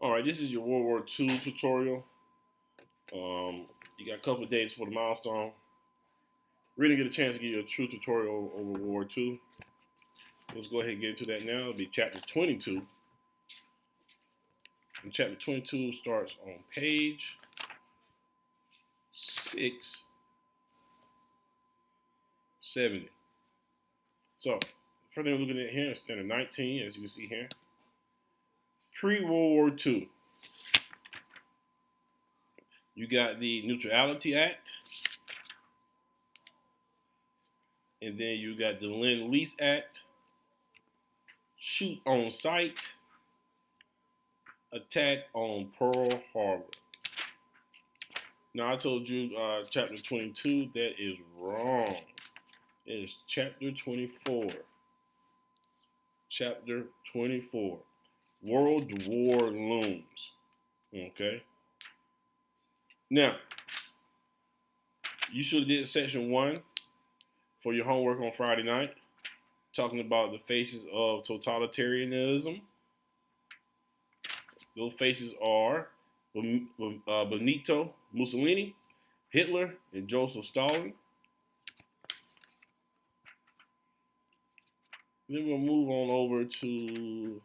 All right, this is your World War II tutorial. You got a couple of days for the milestone. We're gonna get a chance to give you a true tutorial over World War II. Let's go ahead and get into that now. It'll be chapter 22. And chapter 22 starts on page 670. So, first thing we're looking at here is standard 19, as you can see here. Pre-World War II. You got the Neutrality Act, and then you got the Lend-Lease Act, shoot on sight, attack on Pearl Harbor. Now I told you chapter 22, that is wrong. It is chapter 24. Chapter 24. World War looms. Okay. Now, you should have did section 1 for your homework on Friday night, talking about the faces of totalitarianism. Those faces are Benito Mussolini, Hitler, and Joseph Stalin. Then we'll move on over to,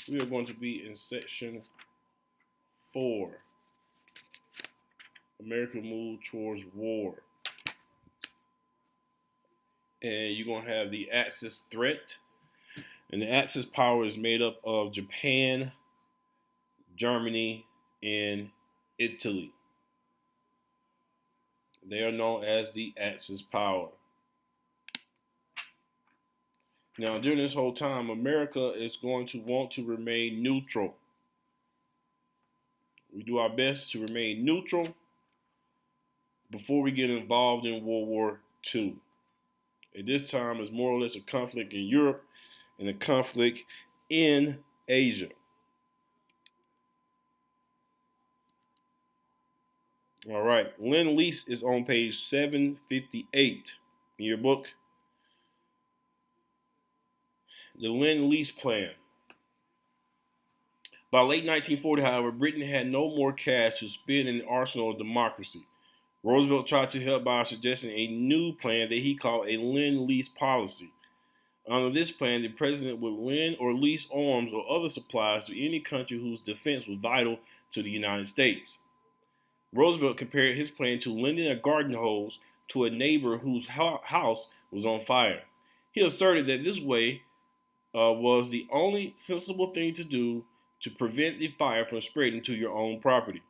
we are going to be in section 4. America moved towards war. And you're going to have the Axis threat. And the Axis power is made up of Japan, Germany, and Italy. They are known as the Axis power. Now, during this whole time, America is going to want to remain neutral. We do our best to remain neutral before we get involved in World War II. At this time, it's more or less a conflict in Europe and a conflict in Asia. All right, Lend-Lease is on page 758 in your book. The Lend-Lease plan. By late 1940, however, Britain had no more cash to spend in the arsenal of democracy. Roosevelt tried to help by suggesting a new plan that he called a Lend-Lease policy. Under this plan, the president would lend or lease arms or other supplies to any country whose defense was vital to the United States. Roosevelt compared his plan to lending a garden hose to a neighbor whose house was on fire. He asserted that this way was the only sensible thing to do to prevent the fire from spreading to your own property.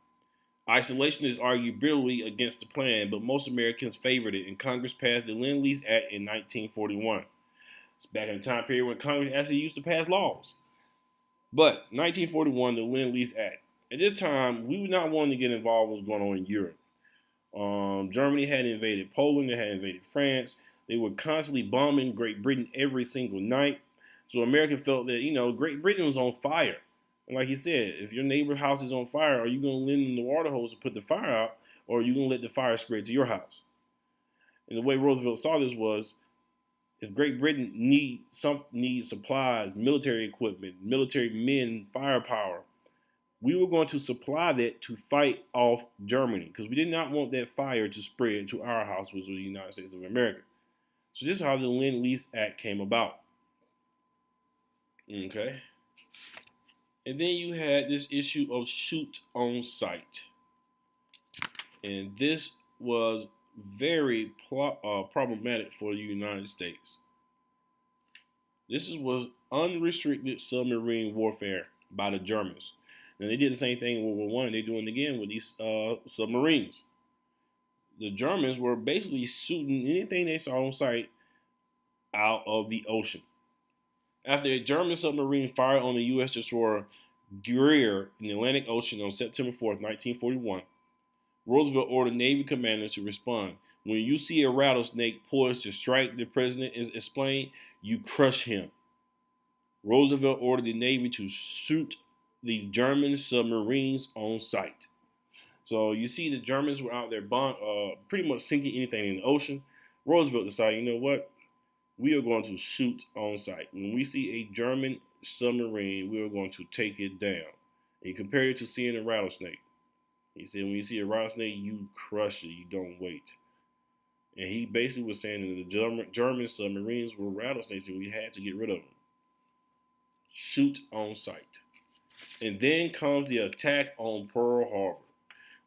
Isolationists argued bitterly against the plan, but most Americans favored it, and Congress passed the Lend-Lease Act in 1941. It's back in the time period when Congress actually used to pass laws. But 1941, the Lend-Lease Act. At this time, we were not wanting to get involved with what's going on in Europe. Germany had invaded Poland, they had invaded France. They were constantly bombing Great Britain every single night. So America felt that, Great Britain was on fire. And like he said, if your neighbor's house is on fire, are you going to lend them the water hose to put the fire out, or are you going to let the fire spread to your house? And the way Roosevelt saw this was, if Great Britain needs supplies, military equipment, military men, firepower, we were going to supply that to fight off Germany, because we did not want that fire to spread to our house, which was the United States of America. So this is how the Lend-Lease Act came about. Okay. And then you had this issue of shoot on sight. And this was very problematic for the United States. This was unrestricted submarine warfare by the Germans. And they did the same thing in World War I. They're doing it again with these submarines. The Germans were basically shooting anything they saw on sight out of the ocean. After a German submarine fired on the U.S. destroyer Greer in the Atlantic Ocean on September 4th, 1941, Roosevelt ordered Navy commanders to respond. When you see a rattlesnake poised to strike, the president explained, you crush him. Roosevelt ordered the Navy to shoot the German submarines on sight. So you see the Germans were out there pretty much sinking anything in the ocean. Roosevelt decided, you know what? We are going to shoot on sight. When we see a German submarine, we were going to take it down. And he compared it to seeing a rattlesnake. He said, when you see a rattlesnake, you crush it, you don't wait. And he basically was saying that the German submarines were rattlesnakes and we had to get rid of them. Shoot on sight. And then comes the attack on Pearl Harbor.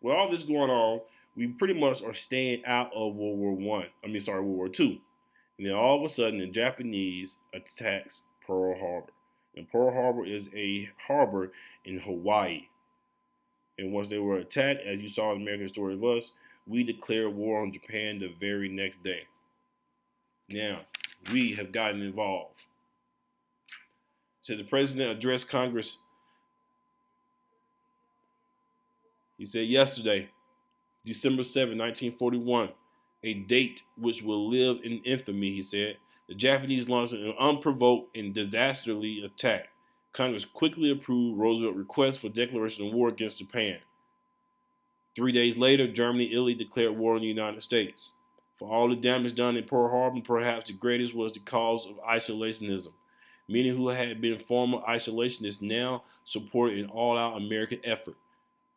With all this going on, we pretty much are staying out of World War II. And then all of a sudden, the Japanese attacks Pearl Harbor. And Pearl Harbor is a harbor in Hawaii. And once they were attacked, as you saw in American Story of Us, we declared war on Japan the very next day. Now, we have gotten involved. So the president addressed Congress. He said yesterday, December 7, 1941, a date which will live in infamy, he said. The Japanese launched an unprovoked and disastrously attack. Congress quickly approved Roosevelt's request for declaration of war against Japan. 3 days later, Germany and Italy declared war on the United States. For all the damage done in Pearl Harbor, perhaps the greatest was the cause of isolationism. Many who had been former isolationists now supported an all-out American effort.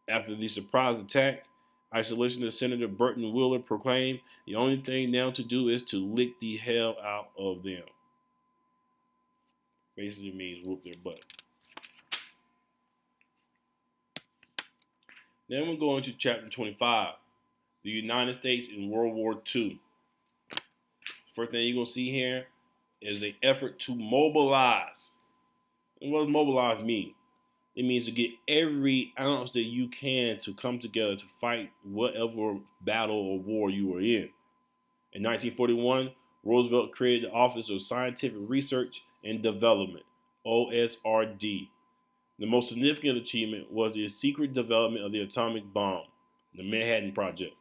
After the surprise attack, isolationist Senator Burton Wheeler proclaimed, the only thing now to do is to lick the hell out of them. Basically means whoop their butt. Then we're going to chapter 25, the United States in World War II. First thing you're going to see here is an effort to mobilize. And what does mobilize mean? It means to get every ounce that you can to come together to fight whatever battle or war you were in. In 1941, Roosevelt created the Office of Scientific Research and Development, OSRD. The most significant achievement was the secret development of the atomic bomb, the Manhattan Project.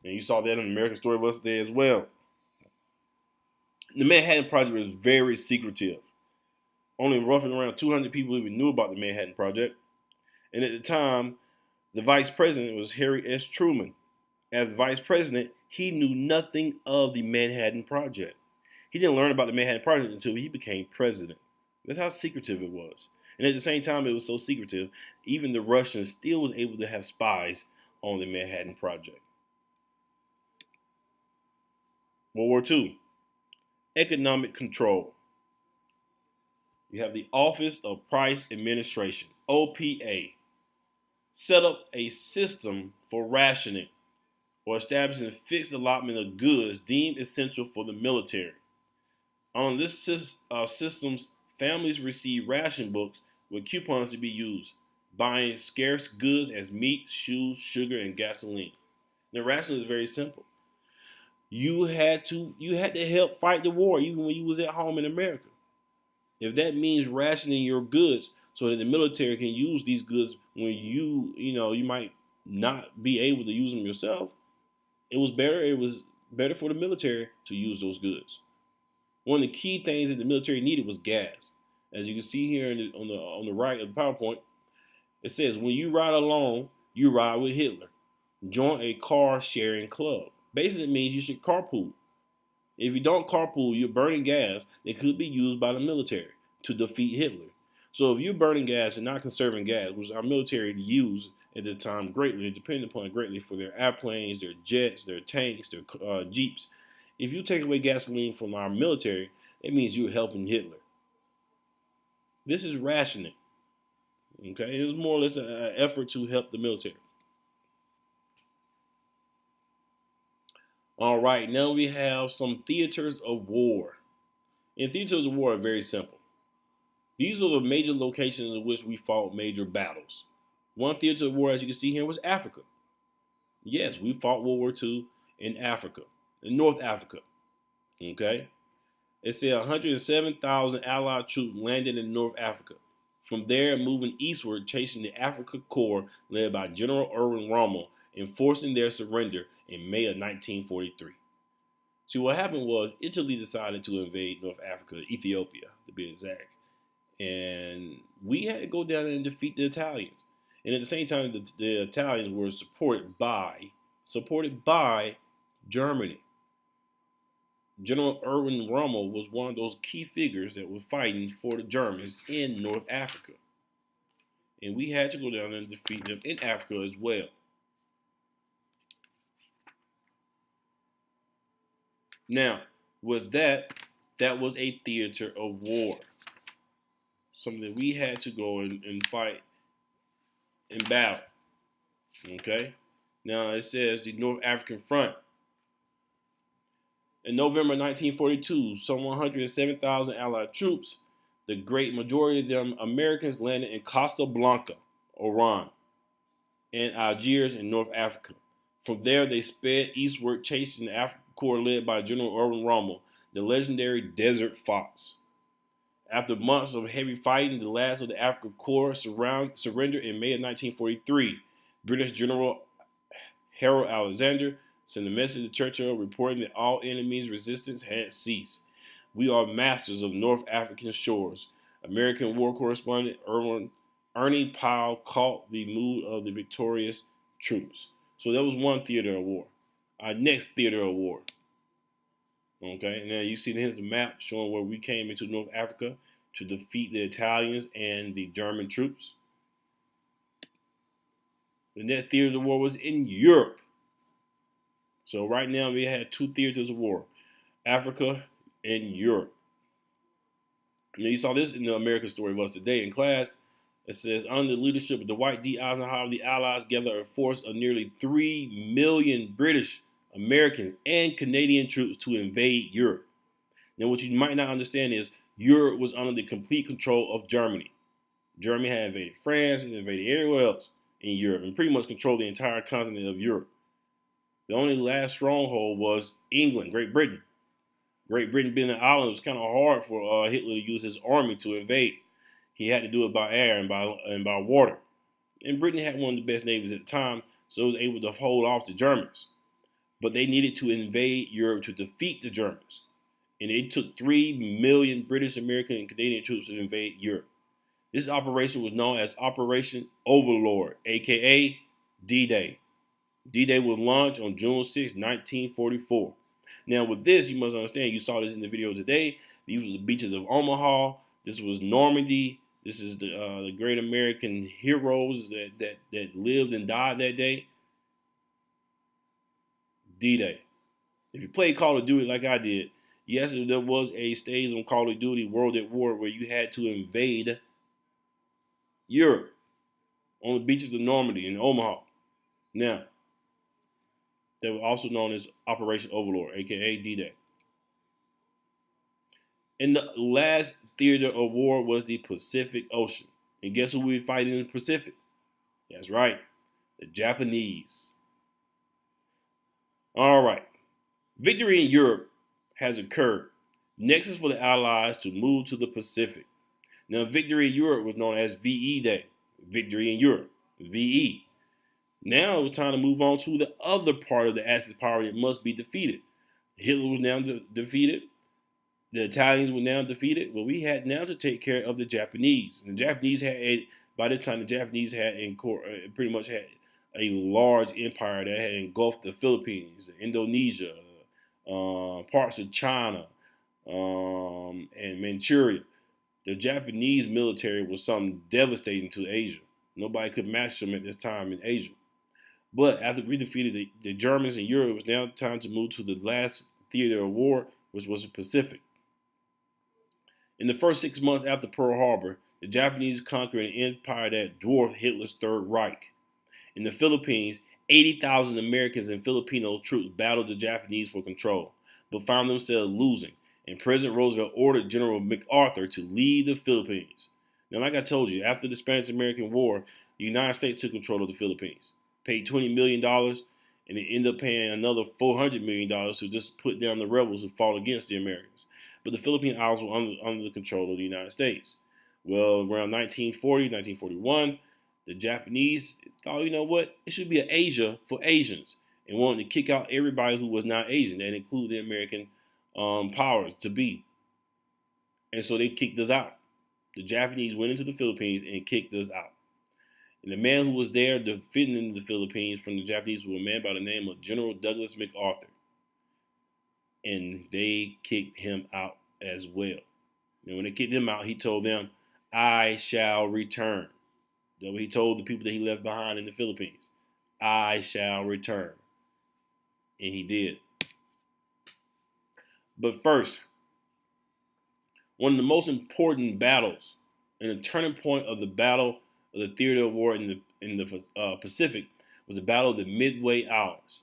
And you saw that in American Story of Us today as well. The Manhattan Project was very secretive. Only roughly around 200 people even knew about the Manhattan Project. And at the time, the vice president was Harry S. Truman. As vice president, he knew nothing of the Manhattan Project. He didn't learn about the Manhattan Project until he became president. That's how secretive it was. And at the same time, it was so secretive, even the Russians still was able to have spies on the Manhattan Project. World War II. Economic control. You have the Office of Price Administration, OPA, set up a system for rationing or establishing fixed allotment of goods deemed essential for the military. On this system's families receive ration books with coupons to be used, buying scarce goods as meat, shoes, sugar, and gasoline. The ration is very simple. You had to help fight the war even when you was at home in America. If that means rationing your goods so that the military can use these goods when you might not be able to use them yourself, it was better for the military to use those goods. One of the key things that the military needed was gas. As you can see here on the right of the PowerPoint, it says, when you ride alone, you ride with Hitler. Join a car sharing club. Basically, it means you should carpool. If you don't carpool, you're burning gas that could be used by the military to defeat Hitler. So if you're burning gas and not conserving gas, which our military used at the time greatly, depended upon greatly for their airplanes, their jets, their tanks, their jeeps. If you take away gasoline from our military, it means you're helping Hitler. This is rationing. Okay, it was more or less an effort to help the military. All right, now we have some theaters of war. And theaters of war are very simple. These are the major locations in which we fought major battles. One theater of war, as you can see here, was Africa. Yes, we fought World War II in Africa, in North Africa. Okay? It said 107,000 Allied troops landed in North Africa. From there, moving eastward, chasing the Africa Corps led by General Erwin Rommel, enforcing their surrender in May of 1943. See, what happened was Italy decided to invade North Africa, Ethiopia to be exact. And we had to go down and defeat the Italians. And at the same time, the Italians were supported by Germany. General Erwin Rommel was one of those key figures that was fighting for the Germans in North Africa. And we had to go down and defeat them in Africa as well. Now, with that, that was a theater of war. Something that we had to go and fight in battle. Okay? Now it says the North African Front. In November 1942, some 107,000 Allied troops, the great majority of them Americans, landed in Casablanca, Oran, and Algiers in North Africa. From there, they sped eastward, chasing the African Corps led by General Erwin Rommel, the legendary Desert Fox. After months of heavy fighting, the last of the African Corps surrendered in May of 1943. British General Harold Alexander sent a message to Churchill reporting that all enemies' resistance had ceased. We are masters of North African shores. American war correspondent Ernie Powell caught the mood of the victorious troops. So that was one theater of war. Our next theater of war. Okay, now you see here's the map showing where we came into North Africa to defeat the Italians and the German troops. The next theater of war was in Europe. So right now we had two theaters of war, Africa and Europe. Now you saw this in the American Story of Us Today in class. It says, under the leadership of Dwight D. Eisenhower, the Allies gathered a force of nearly 3 million British, American, and Canadian troops to invade Europe. Now what you might not understand is Europe was under the complete control of Germany. Germany had invaded France and invaded everywhere else in Europe and pretty much controlled the entire continent of Europe. The only last stronghold was England, Great Britain. Great Britain being an island, it was kind of hard for Hitler to use his army to invade. He had to do it by air and by water. And Britain had one of the best navies at the time, so it was able to hold off the Germans. But they needed to invade Europe to defeat the Germans. And it took 3 million British, American, and Canadian troops to invade Europe. This operation was known as Operation Overlord, aka D-Day. D-Day was launched on June 6, 1944. Now with this, you must understand, you saw this in the video today, these were the beaches of Omaha, this was Normandy, this is the great American heroes that lived and died that day. D-Day. If you play Call of Duty like I did, yes, there was a stage on Call of Duty World at War where you had to invade Europe on the beaches of Normandy and Omaha. Now, they were also known as Operation Overlord, aka D-Day. And the last theater of war was the Pacific Ocean. And guess who we were fighting in the Pacific? That's right, the Japanese. All right, victory in Europe has occurred. Next is for the Allies to move to the Pacific. Now, victory in Europe was known as VE Day, victory in Europe, VE. Now it was time to move on to the other part of the Axis power that must be defeated. Hitler was now defeated. The Italians were now defeated. Well, we had now to take care of the Japanese. And the Japanese had, by this time, the Japanese had pretty much had a large empire that had engulfed the Philippines, Indonesia, parts of China, and Manchuria. The Japanese military was something devastating to Asia. Nobody could match them at this time in Asia. But after we defeated the Germans in Europe, it was now time to move to the last theater of war, which was the Pacific. In the first 6 months after Pearl Harbor, the Japanese conquered an empire that dwarfed Hitler's Third Reich. In the Philippines, 80,000 Americans and Filipino troops battled the Japanese for control, but found themselves losing, and President Roosevelt ordered General MacArthur to lead the Philippines. Now, like I told you, after the Spanish-American War, the United States took control of the Philippines, paid $20 million, and they ended up paying another $400 million to just put down the rebels who fought against the Americans. But the Philippine Islands were under the control of the United States. Well, around 1940, 1941, the Japanese thought, you know what, it should be an Asia for Asians, and wanted to kick out everybody who was not Asian, and include the American powers to be. And so they kicked us out. The Japanese went into the Philippines and kicked us out. And the man who was there defending the Philippines from the Japanese was a man by the name of General Douglas MacArthur. and they kicked him out as well. And when they kicked him out, he told them, I shall return. That's what he told the people that he left behind in the Philippines. I shall return. And he did. But first, one of the most important battles and the turning point of the battle of the theater of war in the Pacific was the Battle of the Midway Islands.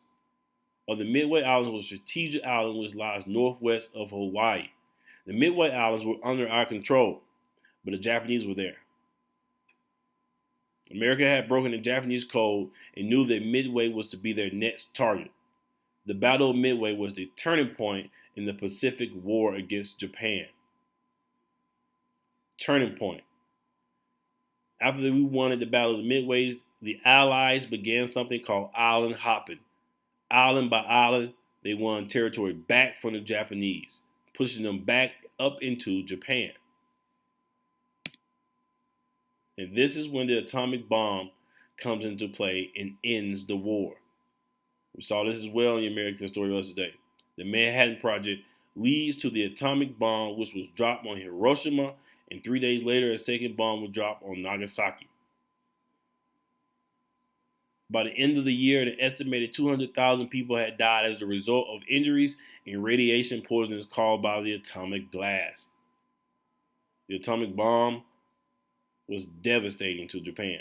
The Midway Islands was a strategic island which lies northwest of Hawaii. The Midway Islands were under our control, but the Japanese were there. America had broken the Japanese code and knew that Midway was to be their next target. The Battle of Midway was the turning point in the Pacific War against Japan. Turning point. After we won at the Battle of the Midway, the Allies began something called island hopping. Island by island, they won territory back from the Japanese, pushing them back up into Japan. And this is when the atomic bomb comes into play and ends the war. We saw this as well in the American Story yesterday. The Manhattan Project leads to the atomic bomb, which was dropped on Hiroshima, and 3 days later, a second bomb was dropped on Nagasaki. By the end of the year, an estimated 200,000 people had died as a result of injuries and radiation poisoning caused by the atomic blast. The atomic bomb was devastating to Japan.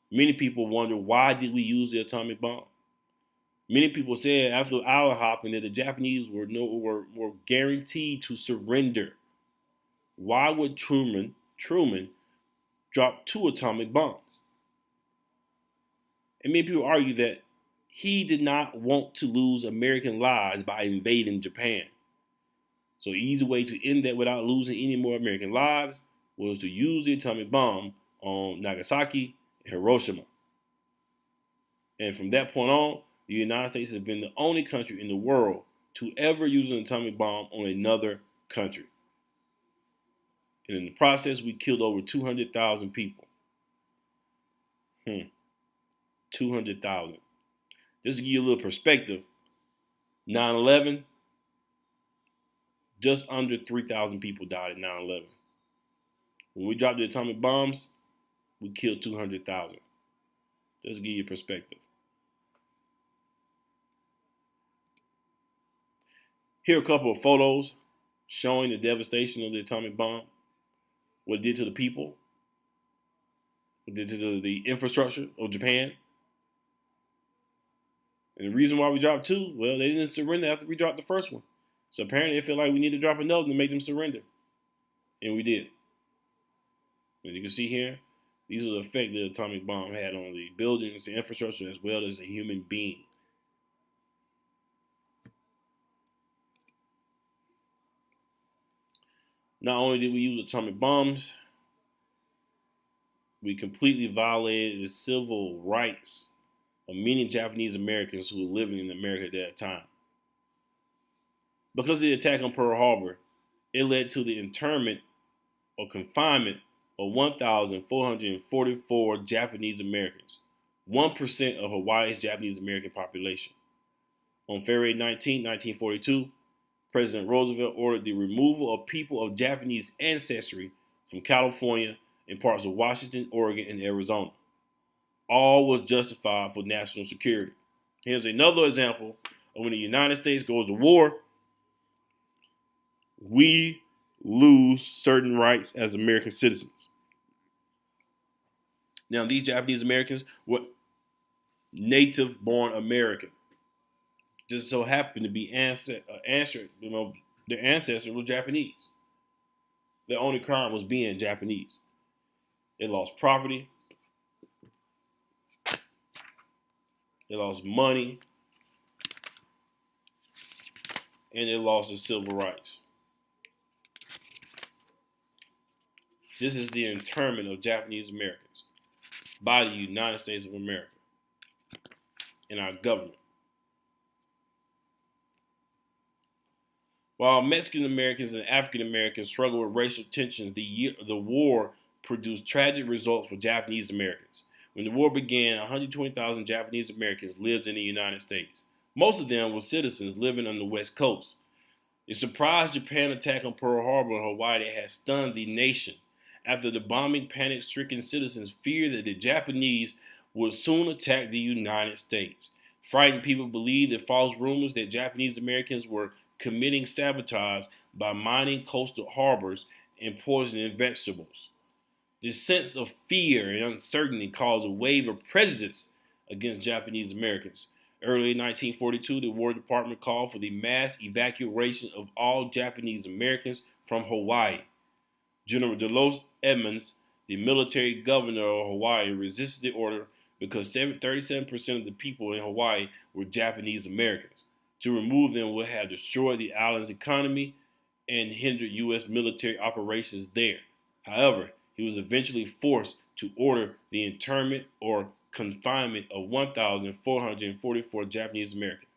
Many people wonder, why did we use the atomic bomb? Many people said after island hopping that the Japanese were guaranteed to surrender. Why would Truman drop 2 atomic bombs? And many people argue that he did not want to lose American lives by invading Japan. So the easy way to end that without losing any more American lives was to use the atomic bomb on Nagasaki and Hiroshima. And from that point on, the United States has been the only country in the world to ever use an atomic bomb on another country. And in the process, we killed over 200,000 people. 200,000. Just to give you a little perspective, 9/11, just under 3,000 people died at 9/11. When we dropped the atomic bombs, we killed 200,000. Just to give you perspective. Here are a couple of photos showing the devastation of the atomic bomb, what it did to the people, what it did to the infrastructure of Japan. And the reason why we dropped 2, well, they didn't surrender after we dropped the first one. So apparently they feel like we need to drop another one to make them surrender. And we did. As you can see here, these are the effect the atomic bomb had on the buildings and infrastructure as well as a human being. Not only did we use atomic bombs, we completely violated the civil rights of many Japanese Americans who were living in America at that time. Because of the attack on Pearl Harbor, it led to the internment or confinement of 1,444 Japanese Americans, 1% of Hawaii's Japanese American population. On February 19, 1942, President Roosevelt ordered the removal of people of Japanese ancestry from California and parts of Washington, Oregon, and Arizona. All was justified for national security. Here's another example of when the United States goes to war, we lose certain rights as American citizens. Now, these Japanese Americans were native-born American. Just so happened to be their ancestors were Japanese. Their only crime was being Japanese. They lost property. They lost money. And they lost their civil rights. This is the internment of Japanese Americans by the United States of America and our government. While Mexican Americans and African Americans struggled with racial tensions, the war produced tragic results for Japanese Americans. When the war began, 120,000 Japanese Americans lived in the United States. Most of them were citizens living on the West Coast. The surprise Japan attack on Pearl Harbor in Hawaii had stunned the nation. After the bombing, panic-stricken citizens feared that the Japanese would soon attack the United States. Frightened people believed the false rumors that Japanese Americans were committing sabotage by mining coastal harbors and poisoning vegetables. This sense of fear and uncertainty caused a wave of prejudice against Japanese Americans. Early in 1942, the War Department called for the mass evacuation of all Japanese Americans from Hawaii. General Delos Edmonds, the military governor of Hawaii, resisted the order because 37% of the people in Hawaii were Japanese Americans. To remove them would have destroyed the island's economy and hindered U.S. military operations there. However, he was eventually forced to order the internment or confinement of 1,444 Japanese Americans,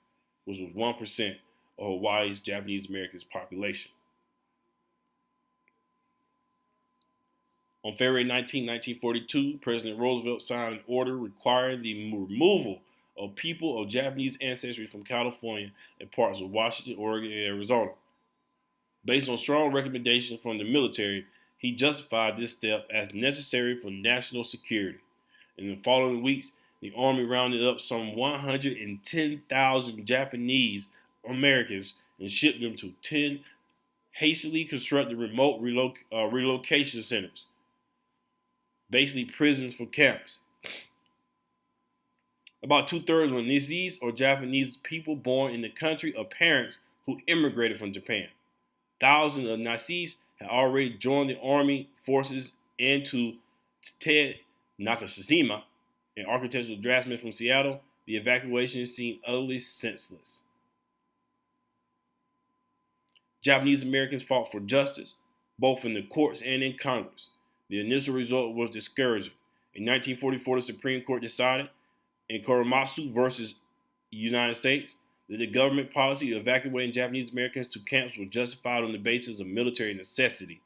which was 1% of Hawaii's Japanese Americans population. On February 19, 1942, President Roosevelt signed an order requiring the removal of people of Japanese ancestry from California and parts of Washington, Oregon, and Arizona. Based on strong recommendations from the military, he justified this step as necessary for national security. In the following weeks, the Army rounded up some 110,000 Japanese Americans and shipped them to 10 hastily constructed remote relocation centers, basically prisons for camps. About 2/3 were Nisees or Japanese people born in the country of parents who immigrated from Japan. Thousands of Nisees had already joined the army forces, and to Ted Nakashima, an architectural draftsman from Seattle, the evacuation seemed utterly senseless. Japanese Americans fought for justice, both in the courts and in Congress. The initial result was discouraging. In 1944, the Supreme Court decided in Korematsu versus United States that the government policy of evacuating Japanese Americans to camps was justified on the basis of military necessity.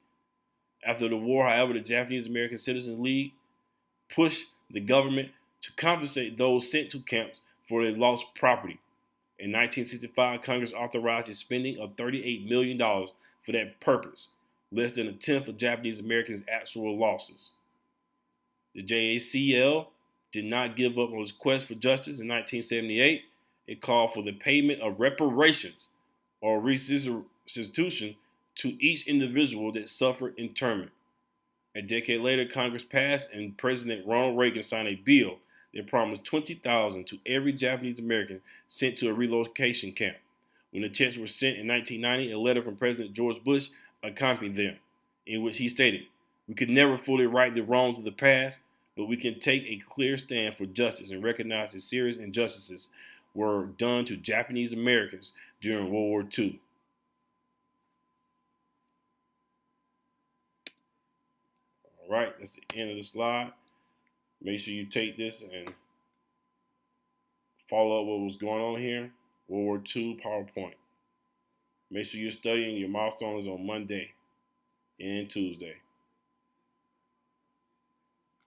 After the war, however, the Japanese American Citizens League pushed the government to compensate those sent to camps for their lost property. In 1965, Congress authorized the spending of $38 million for that purpose, less than a tenth of Japanese Americans' actual losses. The JACL did not give up on its quest for justice. In 1978, it called for the payment of reparations or restitution to each individual that suffered internment. A decade later, Congress passed and President Ronald Reagan signed a bill that promised $20,000 to every Japanese American sent to a relocation camp. When the checks were sent in 1990, a letter from President George Bush accompanied them, in which he stated, "We could never fully right the wrongs of the past, but we can take a clear stand for justice and recognize that serious injustices were done to Japanese Americans during World War II." All right, that's the end of the slide. Make sure you take this and follow up what was going on here. World War II PowerPoint. Make sure you're studying. Your milestone is on Monday and Tuesday.